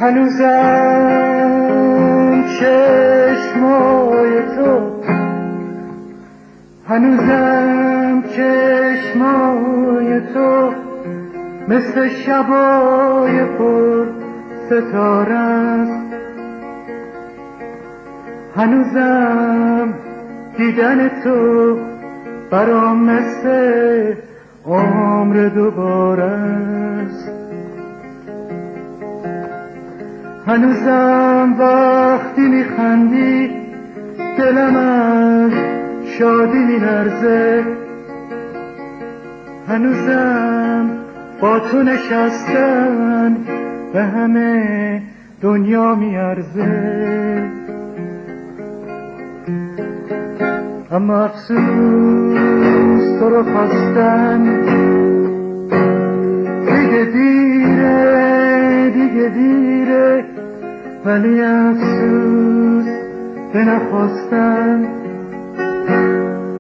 هنوزم چشمای تو، هنوزم چشمای تو مثل شبای پر ستاره است. هنوزم دیدن تو برام مثل عمر دوباره است. هنوزم وقتی میخندی دلم از شادی میلرزه. هنوزم با تو نشستن به همه دنیا میارزه. اما افسوس تو رو خواستن، دیگه دیره، دیگه دیره، ولی افسوس به نخواستن.